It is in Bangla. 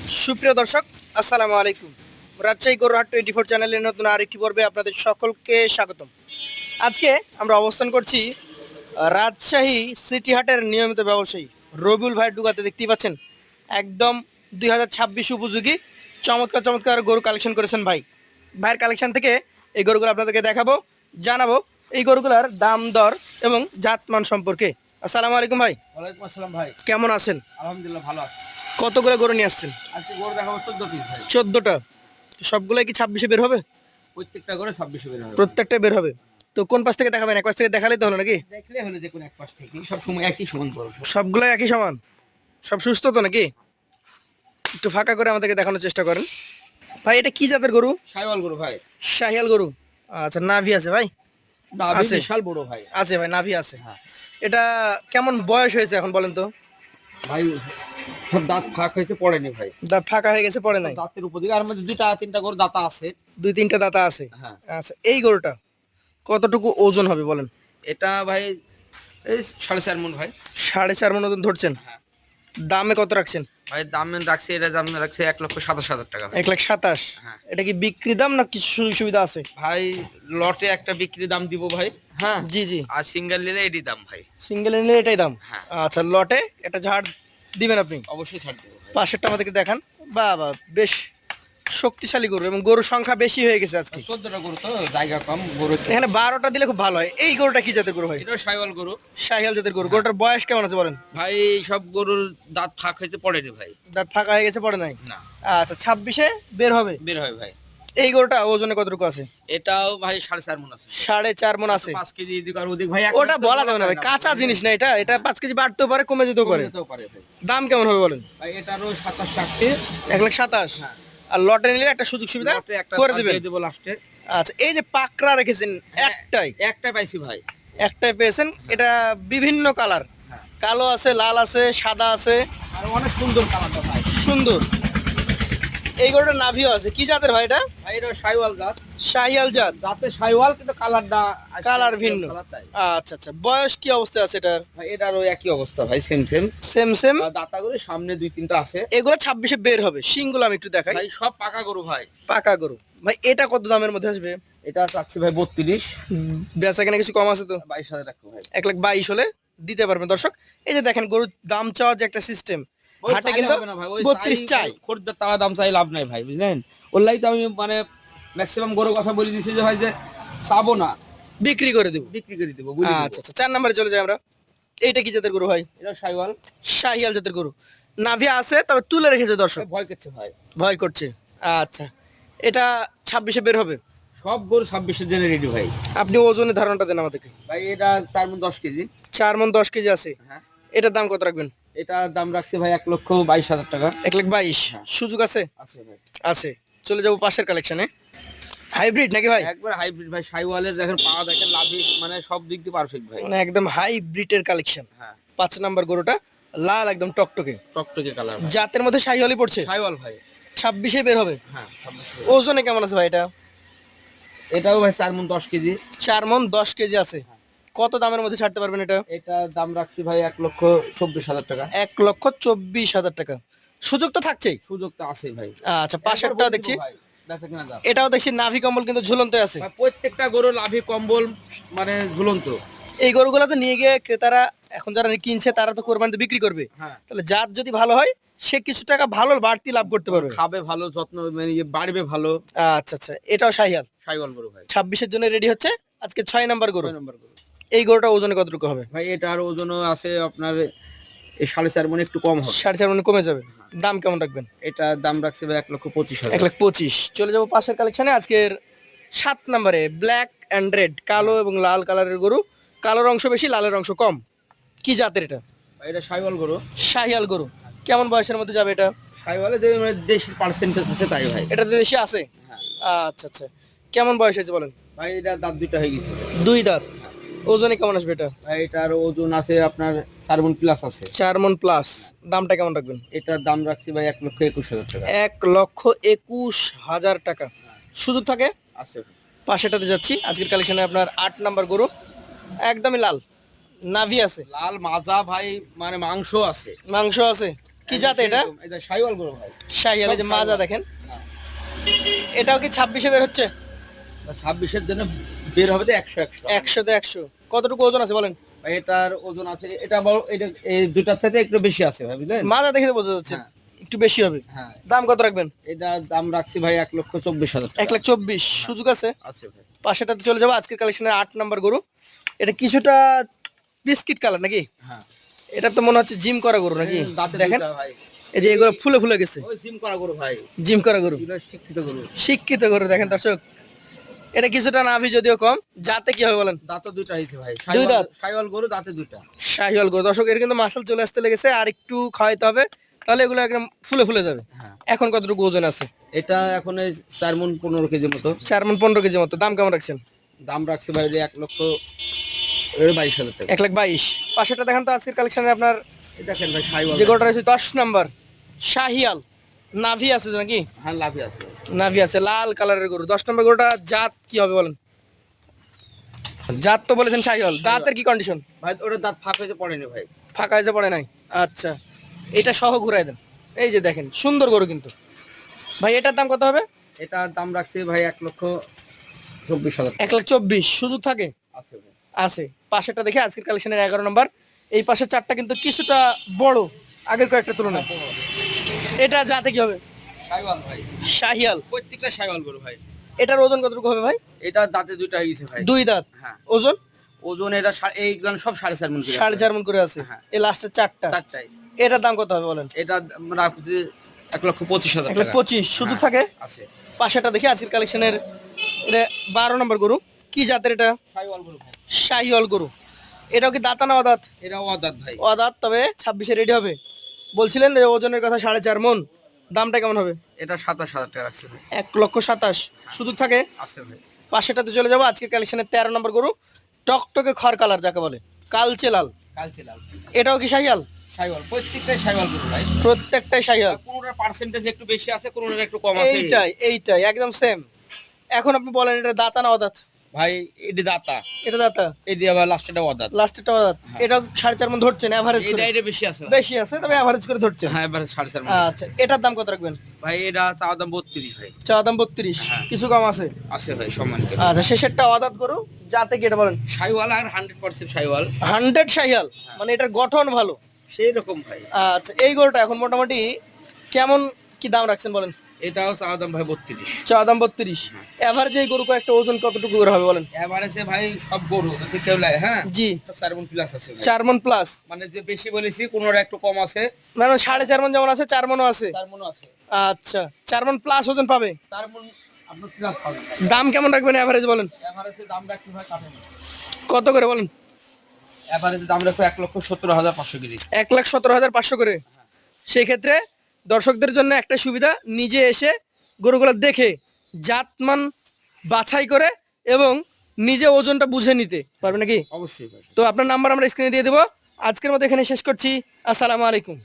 সুপ্রিয় দর্শক, আসসালামু আলাইকুম। রাজশাহী গরুহাট 24 চ্যানেলের নতুন আরেকটি পর্বে আপনাদের সকলকে স্বাগতম। আজকে আমরা অবস্থান করছি রাজশাহী সিটি হাটের নিয়মিত ব্যবসায়ী রবিউল ভাইয়ের ডুগাতে। দেখতেই পাচ্ছেন একদম 2026 উপযোগী চমৎকার চমৎকার গরু কালেকশন করেছেন ভাই। ভাইয়ের কালেকশন থেকে এই গরুগুলো আপনাদেরকে দেখাবো, জানাবো এই গরুগুলার দাম দর এবং জাতমান সম্পর্কে। আসসালামু আলাইকুম ভাই। ওয়ালাইকুম আসসালাম ভাই। কেমন আছেন? আলহামদুলিল্লাহ ভালো আছি। কতগুলো গরু নিয়ে আসছেন? আজকে গরু দেখাবো 14 পিস ভাই। 14টা। সবগুলাই কি 26-এ বের হবে? প্রত্যেকটা করে 26 বের হবে। প্রত্যেকটা বের হবে। তো কোন পাশ থেকে দেখাবেন? এক পাশ থেকে দেখালেই তো হলো নাকি? দেখলে হলো যে কোন এক পাশ থেকে সব সময় একই সমান করব। সবগুলাই একই সমান, সব সুস্থ তো নাকি? একটু ফাঁকা করে আমাদেরকে দেখানোর চেষ্টা করেন ভাই। এটা কি জাতের গরু? শাইওয়াল গরু ভাই। শাহিয়াল গরু। আচ্ছা, নাভি আছে ভাই? নাভি আছে। বিশাল বড় ভাই। আছে ভাই, নাভি আছে। হ্যাঁ। এটা কেমন বয়স হয়েছে এখন বলেন তো? ভাই সব দাঁত ফাঁক হয়েছে পড়েনি ভাই। দাঁত ফাঁকা হয়ে গেছে, পড়ে নাই? দাঁতের উপর দিকে আর মধ্যে দুইটা তিনটা করে দাঁতা আছে। 2-3টা দাঁতা আছে। হ্যাঁ। আচ্ছা, এই গরুটা কতটুকু ওজন হবে বলেন? এটা ভাই এই 4.5 মণ ভাই। 4.5 মণ ওজন ধরছেন? হ্যাঁ। দামে কত রাখছেন? ভাই দাম রাখছে, এটা দাম রাখছে 1,27,000 টাকা ভাই। 1,27,000। হ্যাঁ। এটা কি বিক্রি দাম না কিছু সুযোগ সুবিধা আছে? ভাই লটে একটা বিক্রি দাম দিব ভাই। হ্যাঁ জি জি। আর সিঙ্গেল নিলে এডি দাম ভাই। সিঙ্গেল নিলে এটাই দাম? হ্যাঁ। আচ্ছা, লটে এটা ঝাড় দিবেন আপনি? অবশ্যই ছাড় দেবো ভাই। পাশেরটা আমাদেরকে দেখান। বাবা, বেশ শক্তিশালী গরু এবং গরুর সংখ্যা বেশি হয়ে গেছে আজকে। 14টা গরু তো জায়গা কম গরু। এখানে 12টা দিলে খুব ভালো হয়। এই গরুটা কি জাতের গরু ভাই? এটা শাইওয়াল গরু শাহিয়াল জাতের গরু। গরুটার বয়স কেমন আছে বলেন? ভাই। সব গরুর দাঁত ফাঁক হয়েছে পড়েনি ভাই। দাঁত ফাঁকা হয়ে গেছে, পড়ে নাই? না আচ্ছা, 26-এ বের হবে। বের হয় ভাই। এই গরুটা ওজনে কতটুকু আছে? এটাও ভাই 4.5 মণ আছে। 4.5 মণ আছে? 5 কেজি এদিক আর ওদিক ভাই। ওটা বলা যাবে না ভাই, কাঁচা জিনিস না এটা। এটা 5 কেজি বাড়তেও পারে, কমে যেতেও পারে। যেতেও পারে ভাই। দাম কেমন হবে বলেন? ভাই এটারও 27-28। 1,27,000। হ্যাঁ। আর লটে নিলে একটা সুযোগ সুবিধা লটে একটা করে ছাড় দিবেন? দিয়ে দেবো লাস্টে। আচ্ছা, এই যে পাকড়া রেখেছেন একটাই? একটা পাইছি ভাই। একটাই পেয়েছেন। এটা বিভিন্ন কালার, হ্যাঁ। কালো আছে, লাল আছে, সাদা আছে, আর অনেক সুন্দর কালারটা ভাই। সুন্দর। এই গরুটা নাভিও আছে। কি জাতের ভাই এটা? ভাই এটা শাইওয়াল জাত। শাহিয়াল জাত। জাতে শাইওয়াল কিন্তু কালারটা কালার ভিন্ন। কালারটাই। আচ্ছা আচ্ছা, বয়স কি অবস্থা আছে এটার? ভাই এটারও একই অবস্থা ভাই, সেম সেম। Same same. দাঁতাগুলো সামনে 2-3টা আছে। এগুলো 26-এ বের হবে। শিংগুলো আমি একটু দেখাই। ভাই সব পাকা গরু ভাই। পাকা গরু। ভাই এটা কত দামের মধ্যে আসবে? এটা চাচ্ছি ভাই 32। বেচা কেনা কিছু কম আছে তো? 22,000 টাকা ভাই। 1,22,000 হলে দিতে পারবেন দর্শক। এই যে দেখেন গরুর দাম চাওয়ার যে একটা সিস্টেম, ওই হাটে চাইলে কিন্তু হবে না ভাই, ওই 32 চাই। খরিদ্দার তারা দাম চাই লাভ নাই ভাই, বুঝলেন? ওলাই তো আমি মানে ম্যাক্সিমাম গরু কথা বলে দিছি যে ভাই যে চাবো না, বিক্রি করে দেব। বিক্রি করে দিব বলি। আচ্ছা আচ্ছা, 4 নম্বরে চলে যাই আমরা। এইটা কি জাতের গরু ভাই? এটা শাইওয়াল। শাহিয়াল জাতের গরু। নাভি আছে, তবে তুলে রেখেছে দর্শক, ভয় করছে ভাই। ভয় করছে। আচ্ছা, এটা 26-এ বের হবে। সব গরু 26 জেনে রেডি ভাই। আপনি ওজনের ধারণাটা দেন আমাদেরকে। ভাই এটা 4 মণ 10 কেজি। 4 মণ 10 কেজি আছে। হ্যাঁ। এটার দাম কত রাখবেন? এটা দাম রাখছে ভাই 1,22,000 টাকা। 1,22,000। হ্যাঁ। সুযোগ আছে? আছে ভাই। আছে। চলে যাবো পাশের কালেকশনে। হাইব্রিড নাকি ভাই? একবার হাইব্রিড ভাই। শাইওয়ালের দেখেন পা দেখেন, লাভি মানে সব দিক দিয়ে পারফেক্ট ভাই। মানে একদম হাইব্রিডের কালেকশন। হ্যাঁ। 5 নাম্বার গরুটা লাল, একদম টকটকে। টকটকে কালার। জাতের মধ্যে শাহিওয়ালই পড়ছে। শাইওয়াল ভাই। 26-এ বের হবে। হ্যাঁ 26। ওজনে কেমন আছে ভাই এটা? এটাও ভাই 4 মণ 10 কেজি। 4 মণ 10 কেজি আছে। কত দামের মধ্যে ছাড়তে পারবেন এটা? এটা দাম রাখছি ভাই 1,24,000 টাকা। 1,24,000 টাকা। সুযোগ তো থাকছেই। সুযোগ তো আছে ভাই। আচ্ছা, পাশেরটাও দেখছি। ভাই এটাও দেখছি নাভি কম্বল কিন্তু ঝুলন্ত আছে। প্রত্যেকটা গরু লাভি কম্বল মানে ঝুলন্ত। এই গরুগুলো তো নিয়ে গিয়ে ক্রেতারা এখন যারা কিনছে তারা তো কোরবানিতে বিক্রি করবে। হ্যাঁ। তাহলে জাত যদি ভালো হয় সে কিছু টাকা ভালো বাড়তি লাভ করতে পারবে। খাবে ভালো, যত্ন মানে বাড়বে ভালো। আচ্ছা আচ্ছা, এটাও শাহিয়াল। শাইওয়াল গরু ভাই। 26-এর জন্য রেডি হচ্ছে। আজকে 6 নাম্বার গরু। 6 নম্বর গরু। এই গরুটা ওজনে কতটুকু হবে? ভাই এটার ওজনও আছে আপনার এই 4.5 মণ, একটু কম হবে। 4.5 মণ কমে যাবে। দাম কেমন রাখবেন? এটা দাম রাখছে ভাই 1,25,000। 1,25,000। চলে যাবো পাশের কালেকশনে। আজকের 7 নম্বরে ব্ল্যাক অ্যান্ড রেড, কালো এবং লাল কালারের গরু। কালোর অংশ বেশি, লালের অংশ কম। কি জাতের এটা? ভাই এটা শাইওয়াল গরু। শাহিয়াল গরু। কেমন বয়সের মধ্যে যাবে এটা? শাইওয়ালে যে মানে দেশি পার্সেন্টেজ আছে তাই ভাই। এটাতে দেশি আছে? হ্যাঁ। আচ্ছা আচ্ছা, কেমন বয়স হয়েছে বলেন? ভাই এটা দাঁত 2টা হয়ে গেছে। 2 দাঁত। ওজনে কেমন আসবে এটা? ভাই এটার ওজন আছে আপনার 4 মণ প্লাস আছে। 4 মণ প্লাস। দামটা কেমন রাখবেন? এটার দাম রাখছি ভাই 1,21,000 টাকা। 1,21,000 টাকা। সুযোগ থাকে? আছে। পাশেটাতে যাচ্ছি। আজকের কালেকশনে আপনার 8 নাম্বার গরু, একদমই লাল, নাভি আছে, লাল মাজা ভাই, মানে মাংস আছে। মাংস আছে। কি জাত এটা? এটা শাহিওয়াল গরু ভাই। শাহিয়াল, এই যে মাজা দেখেন। হ্যাঁ। এটাও কি 26-এ বের হচ্ছে? 26-এর জন্য বের হবে তো 100 100-তে 100। কতটুকু ওজন আছে বলেন? ভাই। এটার ওজন আছে, এটা বড়, এটা এই দুটার থেকে একটু বেশি আছে ভাই, বুঝলেন? মাজা দেখে তো বোঝা যাচ্ছে হ্যাঁ। একটু বেশি হবে। হ্যাঁ। দাম কত রাখবেন? এটা দাম রাখছি ভাই 1,24,000 টাকা। 1,24,000। সুযোগ আছে? আছে ভাই। পাশেটাতে চলে যাবো, আজকের কালেকশনের 8 নাম্বার গরু। এটা কিছুটা বিস্কিট কালার নাকি? হ্যাঁ। এটা তো মনে হচ্ছে জিম করা গরু নাকি? দাঁতে দেখেন দুইটা ভাই। এই যে এগুলো ফুলে ফুলে গেছে, ওই জিম করা গরু ভাই। জিম করা গরু, এগুলো শিক্ষিত গরু। শিক্ষিত গরু। দেখেন দর্শক, এটা কিছুটা নাভি যদিও কম, যাতে কি হবে বলেন? দাঁতও দুটো হয়েছে ভাই। দুই দাঁত? শাহিওয়াল গরু, দাঁতে দুটা। শাহিওয়াল গরু। দর্শক, এর কিন্তু মাসল চলে আসতে লেগেছে, আর একটু খাওয়াইতে হবে, তাহলে এগুলো একদম ফুলে ফুলে যাবে। হ্যাঁ। এখন কতটুকু ওজন আছে? এটা এখন এই 4 মণ 15 কেজি মতো। 4 মণ 15 কেজি মতো। দাম কেমন রাখছেন? দাম রাখছি ভাই 1,22,000 টাকা। 1,22,000। পাশেটা দেখেন তো আজকের কালেকশনে আপনার এই দেখেন ভাই শাহিওয়াল। যে গরুটা রয়েছে 10 নাম্বার শাহিয়াল, নাভি আছে নাকি? হ্যাঁ, লাভি আছে। নাভি আছে, লাল কালারের গরু। 10 নম্বর গরুটা জাত কি হবে বলেন? জাত তো বলেছেন শাহিওয়াল, দাঁতের কি কন্ডিশন? ভাই ওটা দাঁত ফাঁক হয়েছে, পড়েনি ভাই। ফাঁকা হয়েছে, পড়ে নাই? আচ্ছা, এটা সহ ঘুরাই দেন। এই যে দেখেন, সুন্দর গরু কিন্তু। ভাই এটার দাম কত হবে? এটা দাম রাখছি ভাই 1,24,000 টাকা। 1,24,000। সুযোগ থাকে? আছে ভাই। আছে। পাশেরটা দেখে আজকের কালেকশনের 11 নম্বর। এই পাশে চারটা কিন্তু কিছুটা বড় আগের কয়েকটা তুলনায়। এটা জাতে কি হবে? শাহিওয়াল ভাই। শাহিয়াল। প্রত্যেকটা শাহিওয়াল গরু ভাই। এটার ওজন কতটুকু হবে ভাই? এটা দাঁতে দুটো হয়ে গেছে ভাই। 2 দাঁত। হ্যাঁ। ওজন ওজন এটা এইগুলো সব 4.5 মণ করে আছে। 4.5 মণ করে আছে। হ্যাঁ। এই লাস্টের চারটা। চারটাই। এটার দাম কত হবে বলেন? এটা রাখছি 1,25,000 টাকা। 1,25,000। সুযোগ হ্যাঁ, থাকে? আছে। পাশেটা দেখি আজকের কালেকশনের, এটা 12 নম্বর গরু। কি জাতের এটা? শাহিওয়াল গরু ভাই। শাহিওয়াল গরু। এটাও কি দাঁতা না অদাঁত? এটা অদাঁত ভাই। অদাঁত, তবে 26-এ রেডি হবে। বলছিলেন যে ওজনের কথা 4.5 মণ। দামটা কেমন হবে? এটা 27,000 টাকা রাখছে ভাই। 1,27,000। সুযোগ থাকে? আছে ভাই। পাশেটাতে চলে যাবো, আজকের কালেকশনের 13 নম্বর গরু। টকটকে খড় কালার যাকে বলে, কালচে লাল। কালচে লাল। এটাও কি শাহিয়াল? শাহিওয়াল, প্রত্যেকটাই শাহিওয়াল গরু ভাই। প্রত্যেকটাই শাহিয়াল। কোনোটার পার্সেন্টেজ একটু বেশি আছে, কোনোটার একটু কম আছে। এইটাই একদম সেম। এখন আপনি বলেন এটা দাঁতা না অদাঁত? ভাই এটি দাতা, এটা দাঁতা, এটি আবার লাস্টেটা অদাত। লাস্টেরটা অদাঁত। এটাও 4.5 মণ ধরছেন এভারেজ করে? এটা বেশি আছে। বেশি আছে, তবে এভারেজ করে ধরছেন। হ্যাঁ, এবারে 4.5 মণ। আচ্ছা, এটার দাম কত রাখবেন? ভাই এটা চাওয়া দাম 32 ভাই। চাওয়া দাম 32। হ্যাঁ। কিছু কম আছে? আছে ভাই, সম্মান করে। আচ্ছা, শেষেরটা অদাঁত গরু, যাতে কি এটা বলেন? শাহিওয়াল আর 100% শাহিওয়াল। 100 শাহিয়াল, মানে এটার গঠন ভালো। সেই রকম ভাই। আচ্ছা, এই গরুটা এখন মোটামুটি কেমন কি দাম রাখছেন বলেন? এটাও চাওয়া দাম ভাই 32। চাওয়া দাম 32। এভারেজ এই গরু একটা ওজন কতটুকু করে হবে বলেন? এভারেজে ভাই সব গরু যদি কেউ লাই, হ্যাঁ জি, 4 মণ প্লাস আছে ভাই। 4 মণ প্লাস। মানে যে বেশি বলেছি, কোনোর একটু কম আছে। মানে 4.5 মণ যেমন আছে, 4 মণও আছে। 4 মণ আছে। আচ্ছা, 4 মণ প্লাস ওজন পাবে। 4 মণ আপনার প্লাস পাবেন। দাম কেমন রাখবেন এভারেজ বলেন? এভারেজে দাম রাখছি ভাই কাটেন। কত করে বলেন? এভারেজে দাম রাখবো 1,17,500 কেজি। 1,17,500 করে। সেই ক্ষেত্রে দর্শকদের জন্য একটা সুবিধা, নিজে এসে গরুগুলো দেখে জাতমান বাছাই করে এবং নিজে ওজনটা বুঝে নিতে পারবে নাকি? অবশ্যই ভাই। তো আপনার নাম্বার আমরা স্ক্রিনে দিয়ে দেবো। আজকের মতো এখানে শেষ করছি। আসসালামু আলাইকুম।